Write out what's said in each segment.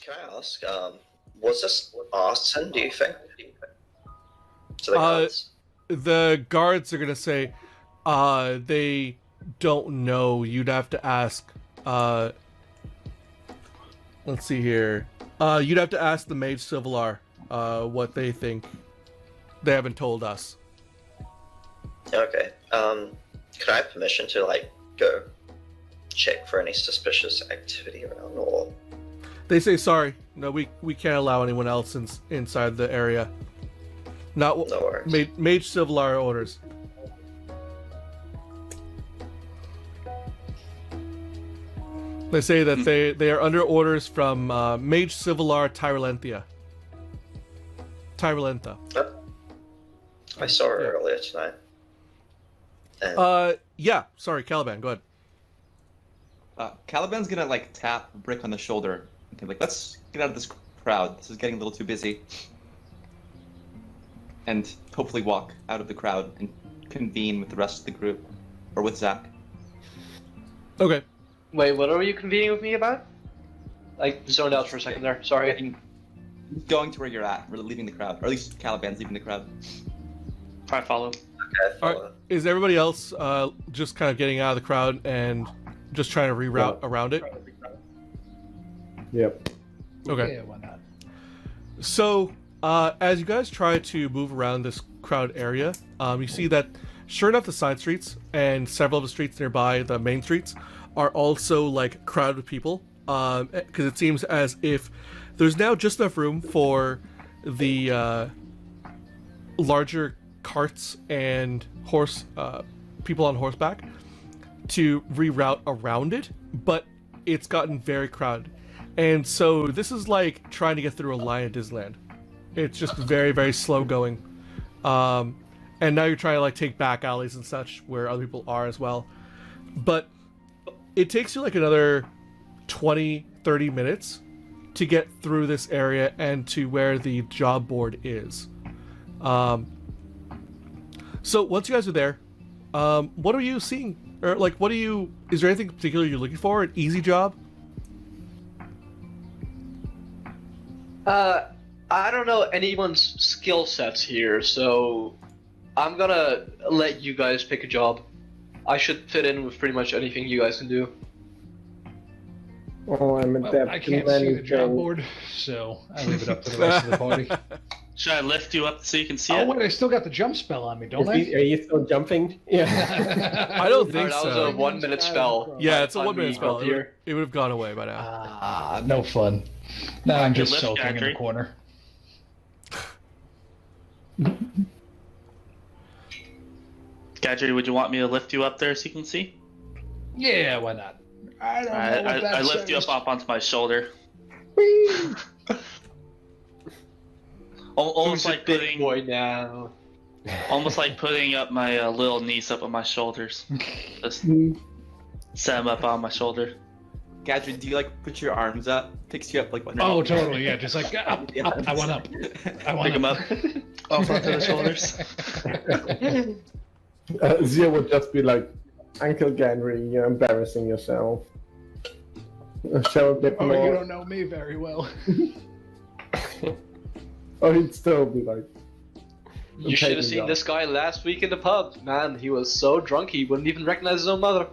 Can I ask, was this arson, do you think? To the guards? The guards are gonna say, they don't know. You'd have to ask. Let's see here. You'd have to ask the Mage Civilar what they think. They haven't told us. Okay. Could I have permission to, like, go check for any suspicious activity around, or... They say, sorry, no, we can't allow anyone else inside the area. Not No worries. Mage Civilar orders. They say that they are under orders from Mage Civilar Tyrelenta. Oh, I saw her earlier tonight. And Yeah, sorry, Caliban, go ahead. Caliban's gonna like tap Brick on the shoulder and be like, "Let's get out of this crowd. This is getting a little too busy." And hopefully walk out of the crowd and convene with the rest of the group, or with Zach. Okay. Wait, what are you convening with me about? I zoned out for a second there. Sorry. Going to where you're at. We're leaving the crowd, or at least Caliban's leaving the crowd. I follow. okay, All follow. right. Is everybody else just kind of getting out of the crowd and just trying to reroute around it? Yep. Okay. Yeah, why not? So, as you guys try to move around this crowd area, you see that, sure enough, the side streets and several of the streets nearby, the main streets, are also like crowded with people. Because it seems as if there's now just enough room for the larger carts and people on horseback to reroute around it, but it's gotten very crowded. And so this is like trying to get through a line at Disneyland. It's just very, very slow going. And now you're trying to like take back alleys and such where other people are as well. But it takes you like another 20, 30 minutes to get through this area and to where the job board is. So once you guys are there, what are you seeing? Or like, is there anything particular you're looking for? An easy job? I don't know anyone's skill sets here, so I'm gonna let you guys pick a job. I should fit in with pretty much anything you guys can do. Oh, I'm Well, adept I in can't see the job anything. board, so I leave it up to the rest of the party. Should I lift you up so you can see Oh it? wait, I still got the jump spell on me, don't Are you still jumping? Yeah. I don't think That was so. a 1 minute spell. Yeah, it's a By the 1 minute time spell. we got here. It would have gone away by now. Ah, no fun. Now I'm just lift, sulking in the Gary. corner. Gadget, would you want me to lift you up there so you can see? Yeah, why not? I don't know what that I lift you says. up onto my shoulder. Who's Almost a like big putting, boy now? almost like putting up my little niece up on my shoulders. Just set him up on my shoulder. Gadget, do you like put your arms up? Picks you up like one. Oh, totally. Yeah, just like up. I want up. I want Pick him up off onto the shoulders. Zia would just be like, Uncle Henry, you're embarrassing yourself. Show a bit Oh, more. you don't know me very well. Or he'd still be like, You should have seen this guy last week in the pub. Man, he was so drunk he wouldn't even recognize his own mother.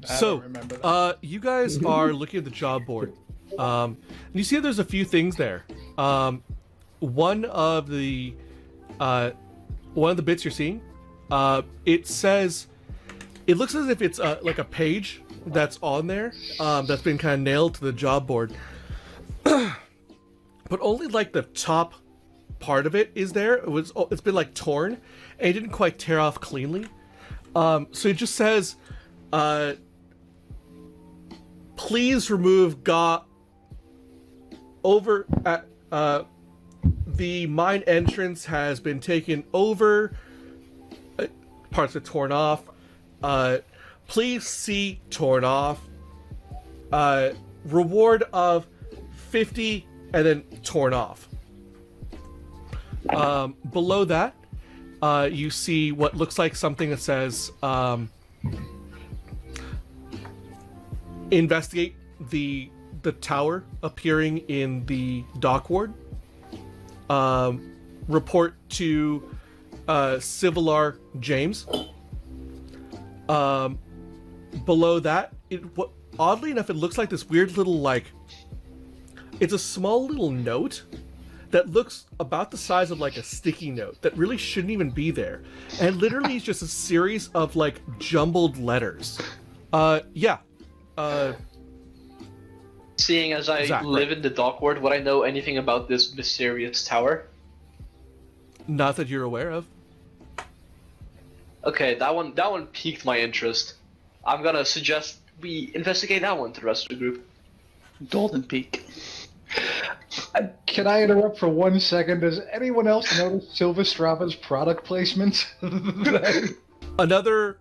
I So, don't remember that. you guys are looking at the job board. And you see there's a few things there. One of the bits you're seeing, it says, it looks as if it's like a page that's on there, that's been kind of nailed to the job board. But only like the top part of it is there. It's been like torn, and it didn't quite tear off cleanly. So it just says, please remove over at the mine entrance has been taken over. Parts are torn off. Please see torn off. Reward of 50 and then torn off. Below that, you see what looks like something that says investigate the the tower appearing in the dock ward. Report to Civilar James. Below that, oddly enough, it looks like this weird little, like, it's a small little note that looks about the size of like a sticky note that really shouldn't even be there, and literally is just a series of like jumbled letters. Seeing as I Zach, live right. in the dock ward, would I know anything about this mysterious tower? Not that you're aware of. Okay, that one piqued my interest. I'm gonna suggest we investigate that one to the rest of the group. Golden Peak. Can I interrupt for 1 second? Does anyone else notice Silvestrava's product placement? Another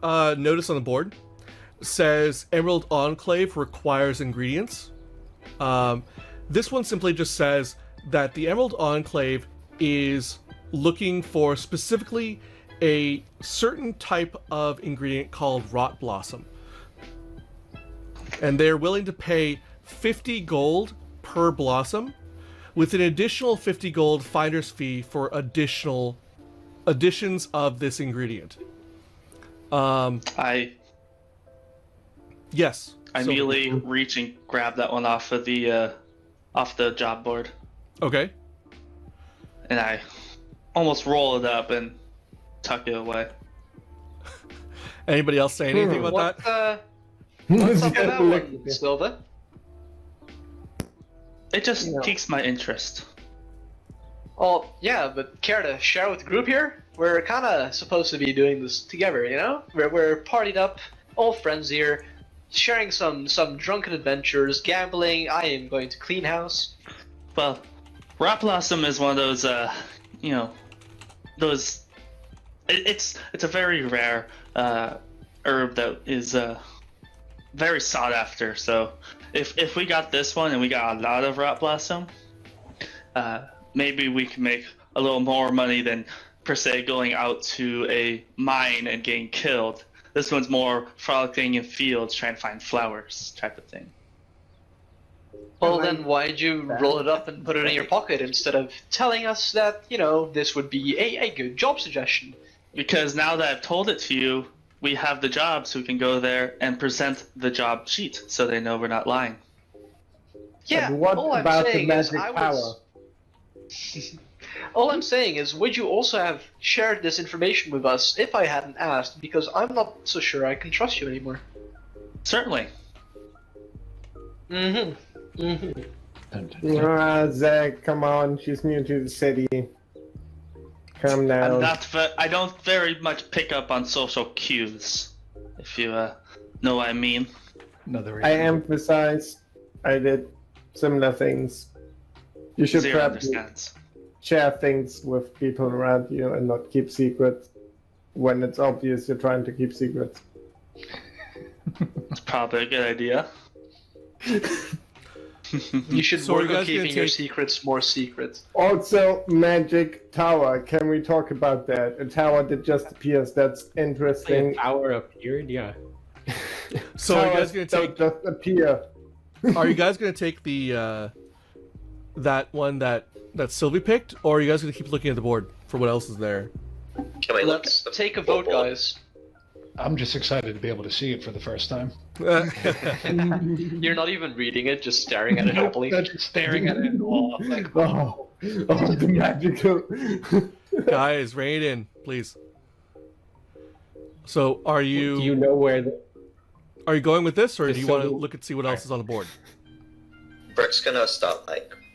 notice on the board says Emerald Enclave requires ingredients. This one simply just says that the Emerald Enclave is looking for specifically a certain type of ingredient called Rot Blossom. And they're willing to pay 50 gold per blossom, with an additional 50 gold finder's fee for additions of this ingredient. I Yes. immediately reach and grab that one off the job board, Okay. and I almost roll it up and tuck it away. Anybody else say anything about that? What's up with that one, Silver? It just piques my interest. Oh, yeah, but care to share with the group here? We're kind of supposed to be doing this together, you know? We're partied up, all friends here, sharing some drunken adventures, gambling. I am going to clean house. Well, Rot Blossom is one of those, those. It's a very rare herb that is very sought after. So if we got this one and we got a lot of Rot Blossom, maybe we can make a little more money than per se going out to a mine and getting killed. This one's more frolicking in fields trying to find flowers type of thing. Well, then why'd you roll it up and put it in your pocket instead of telling us that, this would be a good job suggestion? Because now that I've told it to you, we have the job, so we can go there and present the job sheet so they know we're not lying. Yeah, But what all I'm about the saying is magic power? All I'm saying is, would you also have shared this information with us if I hadn't asked? Because I'm not so sure I can trust you anymore. Certainly. Zach, come on, she's new to the city. Calm down. I don't very much pick up on social cues, if you know what I mean. Another I emphasize I did similar things. You should Zero perhaps understands. share things with people around you and not keep secrets when it's obvious you're trying to keep secrets. It's probably a good idea. You should So are you work on guys gonna keeping your take- secrets more secret. Also, magic tower. Can we talk about that? A tower that just appears. That's interesting. Tower appeared, yeah. So are you guys Towers gonna take? don't just appear. Are you guys gonna take the that one that Sylvie picked, or are you guys gonna keep looking at the board for what else is there? Can we look Let's at the take a vote, board? guys. I'm just excited to be able to see it for the first time. You're not even reading it, just staring at it happily. I'm just staring at it in awe. Like, Oh, the magical. Guys, rein it in, please. So, are Do you you know where the... going with this, or The do you want to Sylvie- look and see what else is on the board? Brick's gonna start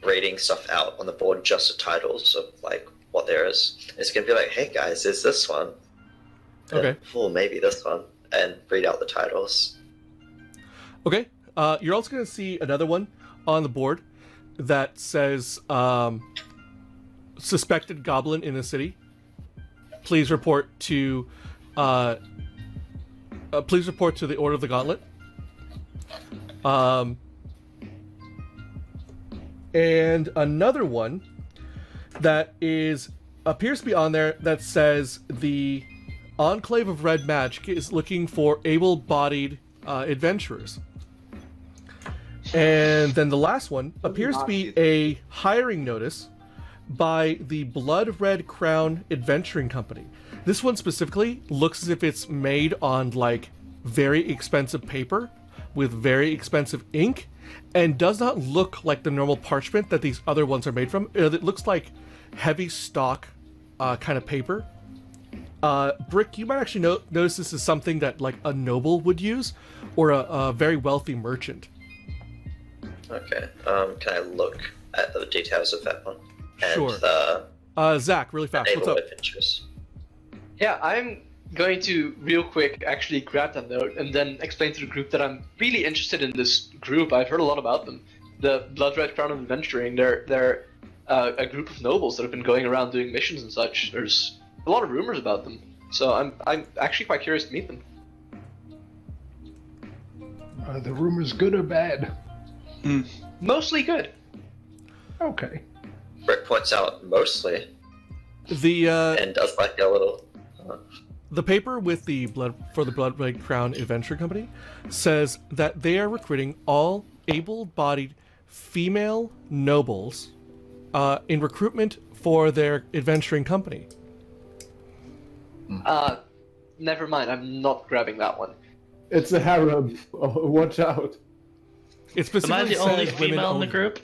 reading stuff out on the board, just the titles of what there is. It's gonna be like, hey guys, there's this one. Okay. Oh, maybe this one, and read out the titles. Okay. You're also going to see another one on the board that says suspected goblin in the city. Please report to the Order of the Gauntlet. And another one that appears to be on there that says the Enclave of Red Magic is looking for able-bodied adventurers. And then the last one appears to be a hiring notice by the Blood Red Crown Adventuring Company. This one specifically looks as if it's made on like very expensive paper with very expensive ink, and does not look like the normal parchment that these other ones are made from. It looks like heavy stock kind of paper. Brick, you might actually notice this is something that like a noble would use, or a very wealthy merchant. Okay. Can I look at the details of that one? And Sure. Zach, really fast. What's naval up? adventures. Yeah, I'm going to real quick actually grab that note and then explain to the group that I'm really interested in this group. I've heard a lot about them. The Blood Red Crown of Adventuring. They're a group of nobles that have been going around doing missions and such. There's a lot of rumors about them, so I'm actually quite curious to meet them. Are the rumors good or bad? Mostly good. Okay. Rick points out mostly, The and does like a little. The paper with the Blood Red Crown Adventure Company says that they are recruiting all able-bodied female nobles in recruitment for their adventuring company. Never mind. I'm not grabbing that one. It's a harem. Oh, watch out. It Am I specifically the only says women female in the only. group?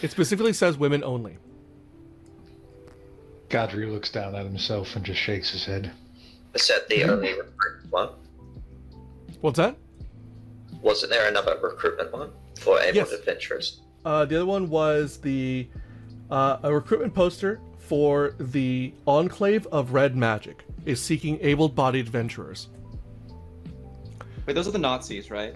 It specifically says women only. Godry looks down at himself and just shakes his head. Is that the only recruitment one? What's that? Wasn't there another recruitment one for able Yes. adventurers? The other one was a recruitment poster for the Enclave of Red Magic is seeking able-bodied adventurers. Wait, those are the Nazis, right?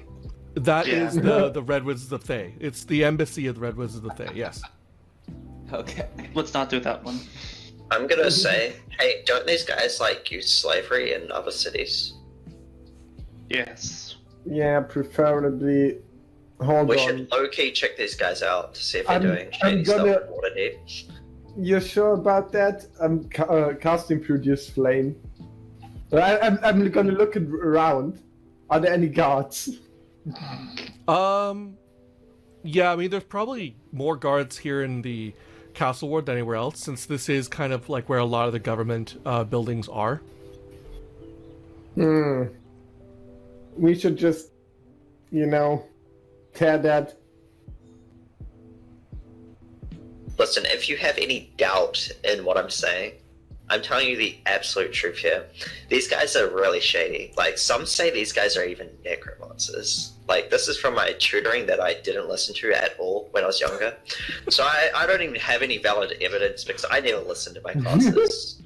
That Yeah. is the Red Wizards of Thay. It's the embassy of the Red Wizards of Thay. Yes. Okay. Let's not do that one. I'm gonna say, hey, don't these guys like use slavery in other cities? Yes. Yeah, preferably. Hold We on. should low-key check these guys out to see if they're I'm- doing I'm shady stuff gonna- with Waterdeep. You're sure about that? I'm casting Produce Flame. I'm gonna look around. Are there any guards? Yeah, I mean, there's probably more guards here in the Castle Ward than anywhere else, since this is kind of like where a lot of the government buildings are. We should just, tear that. Listen, if you have any doubt in what I'm saying, I'm telling you the absolute truth here. These guys are really shady. Like, some say these guys are even necromancers. Like, this is from my tutoring that I didn't listen to at all when I was younger. So I don't even have any valid evidence because I never listened to my classes.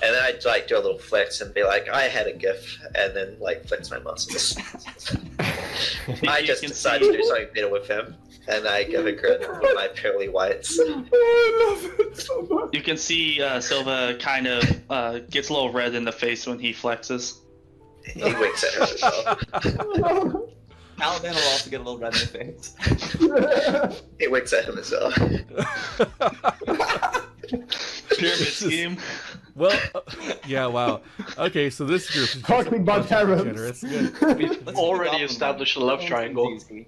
And then I'd, like, do a little flex and be like, I had a gift, and then, like, flex my muscles. I just can decided see- to do something better with him, and I give a grin with my pearly whites. Oh, I love it so much. You can see Silva kind of gets a little red in the face when he flexes. He winks at her as well. Paladin will also get a little red in the face. He winks at him as well. Pyramid scheme. Well, yeah, wow. Okay, so this group is Talking about harems. generous. Good. We've Let's do already Goblin established a one. love That triangle. one's easy.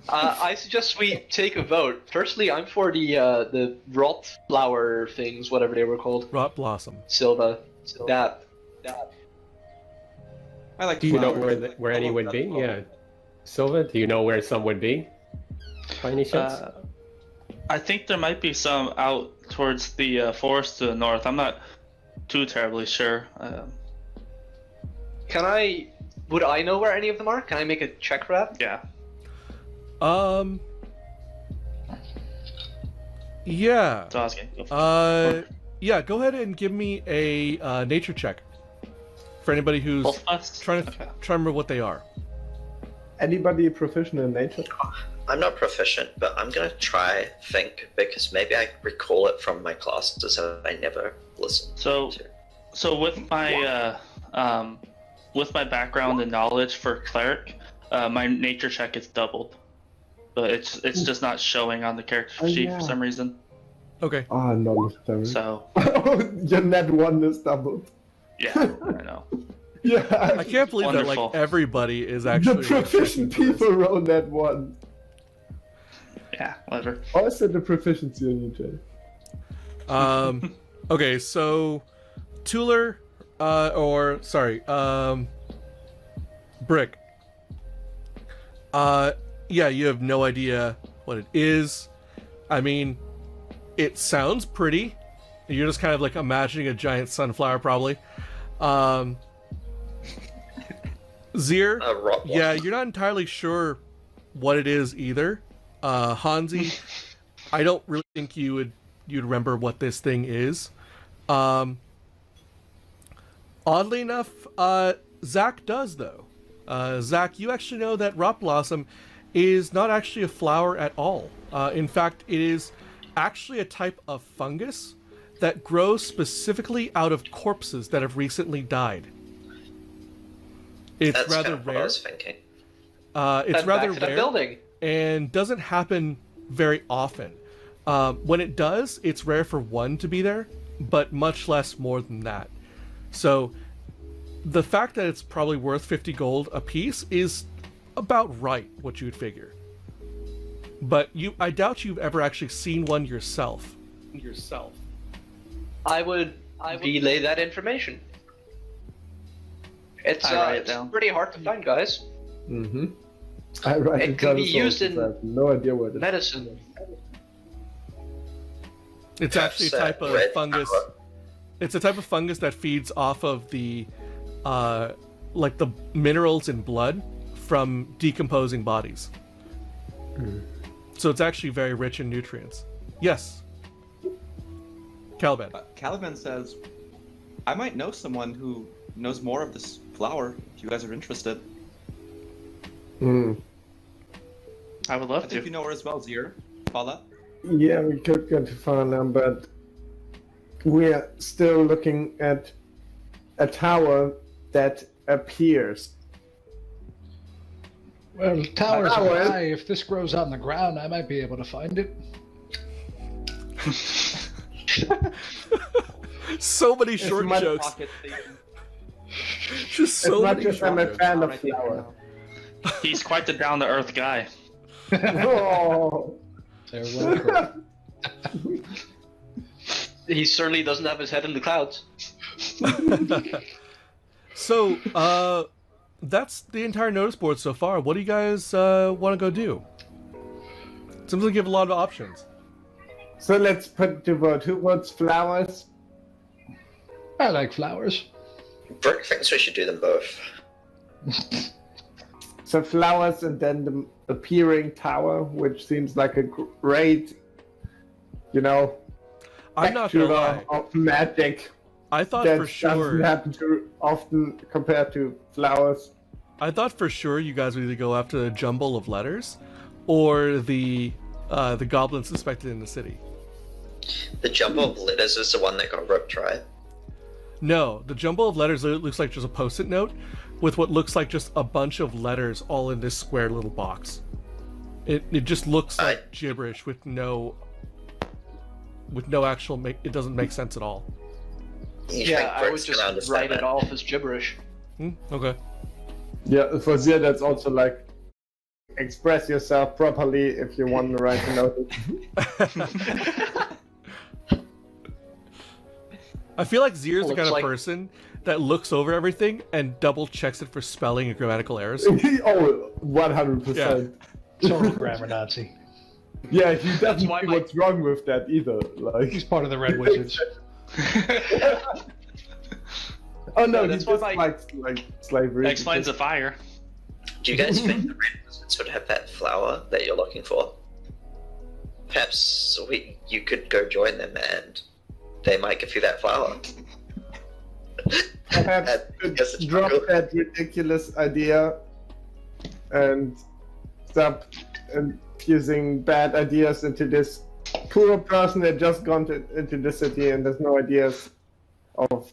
I suggest we take a vote. Firstly, I'm for the rot flower things, whatever they were called. Rot Blossom. Silva. That. I like Do you know flowers. where any would be? Oh. Yeah. Silva, do you know where some would be? By any chance? I think there might be some out towards the forest to the north. I'm not too terribly sure. Would I know where any of them are? Can I make a check for that? Yeah. Yeah. So I was getting Yeah, go ahead and give me a nature check. For anybody who's both of us? trying to Okay. remember what they are. Anybody proficient in nature? I'm not proficient, but I'm gonna try think because maybe I recall it from my classes that I never listened So, to. so with my background and knowledge for cleric, my nature check is doubled, but it's just not showing on the character Oh, sheet yeah. for some reason. Okay. Ah, no, sorry. So Your net one is doubled. yeah, I know. Yeah, I can't believe that Wonderful. like everybody is the actually like, proficient checking for this. people rolled that one. Yeah, whatever. Or is it the proficiency on you, Jay? Okay, so Tuller, Brick. Yeah, you have no idea what it is. I mean, it sounds pretty. You're just kind of like imagining a giant sunflower, probably. Zir, Rock yeah, you're not entirely sure what it is either. Hansi, I don't really think you'd remember what this thing is. Oddly enough, Zach does though. Zach, you actually know that rock blossom is not actually a flower at all. In fact, it is actually a type of fungus that grows specifically out of corpses that have recently died. It's That's rather kind of what I rare. was thinking. It's Then rather back to the rare building. and doesn't happen very often. When it does, it's rare for one to be there, but much less more than that. So the fact that it's probably worth 50 gold a piece is about right, what you would figure. But I doubt you've ever actually seen one yourself. I would relay that information. It's I write it it's down. pretty hard to find, guys. Mm-hmm. I write It it can down be as well, used in- because I have no idea what it is. Medicine. It's actually a Perhaps, type of red fungus. power. It's a type of fungus that feeds off of the, like the minerals in blood from decomposing bodies. So it's actually very rich in nutrients. Yes. Caliban. Caliban says, I might know someone who knows more of this flower if you guys are interested. Mm. I would I love think to. you know her as well, Zir. Paula? Yeah, we could go to Farnham, but we're still looking at a tower that appears. Well, towers Oh, are well. high. If this grows on the ground, I might be able to find it. So many It's short my jokes. Pocket thing. Just so as much many as I'm short a jokes. fan of Right there flower. now. He's quite the down-to-earth guy. Oh. They're welcome. He certainly doesn't have his head in the clouds. So, that's the entire notice board so far. What do you guys want to go do? Seems like you have a lot of options. So let's put it to vote. Who wants flowers? I like flowers. Brick thinks we should do them both. So flowers and then the appearing tower, which seems like a great, I'm not gonna lie. of magic I thought that for doesn't sure. happen too often compared to flowers. I thought for sure you guys would either go after the jumble of letters, or the goblin suspected in the city. The jumble of letters is the one that got ripped, right? No, the jumble of letters looks like just a post-it note with what looks like just a bunch of letters all in this square little box. It just looks like gibberish with no actual it doesn't make sense at all. You Yeah, think I would Brick's gonna just understand write it that? off as gibberish. Okay. Yeah, for Zia, that's also like express yourself properly if you want to write a note. I feel like Zier's the Looks kind of like- person that looks over everything and double checks it for spelling and grammatical errors. Oh, 100%. Total grammar Nazi. Yeah, he doesn't why see my- what's wrong with that either. Like, He's part of the Red Wizards. oh no, No, he that's just why my- likes slavery. That explains the fire. Do you guys think the red wizards would have that flower that you're looking for? Perhaps you could go join them and they might give you that flower. Perhaps Yes, it's drop true. that ridiculous idea and stop infusing bad ideas into this poor person that just gone into the city and has no ideas of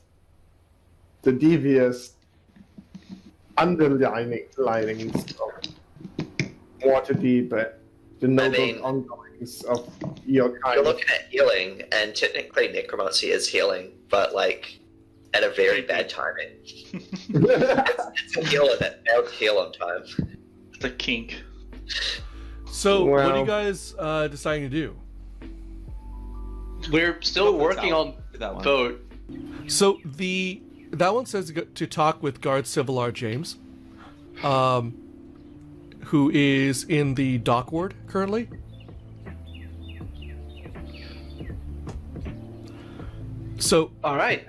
the devious underlinings of Waterdeep, but the noble mean- ongoings of your kind. You're looking at healing, and technically necromancy is healing, but like at a very bad timing. It's a healer that failed to heal on time. The kink. So, what are Well- you guys deciding to do? We're still working on That one. vote. So that one says to talk with Guard Civilar James, who is in the dock ward currently. So All right.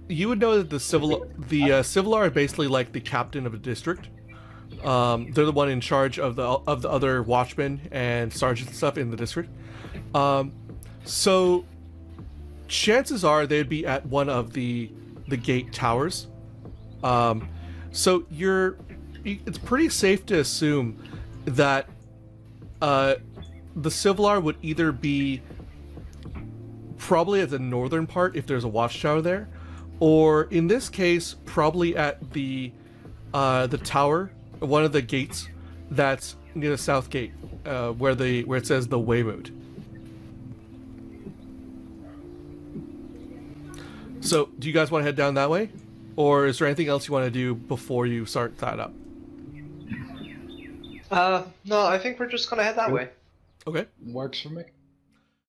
you would know that the Civilar are basically like the captain of a district. They're the one in charge of the other watchmen and sergeants and stuff in the district. So chances are they'd be at one of the gate towers. So it's pretty safe to assume that the Civilar would either be probably at the northern part if there's a watchtower there, or in this case probably at the tower, one of the gates that's near the south gate, where it says the Weymouth. So, do you guys want to head down that way? Or is there anything else you want to do before you start that up? No, I think we're just gonna head that way. Okay. Works for me.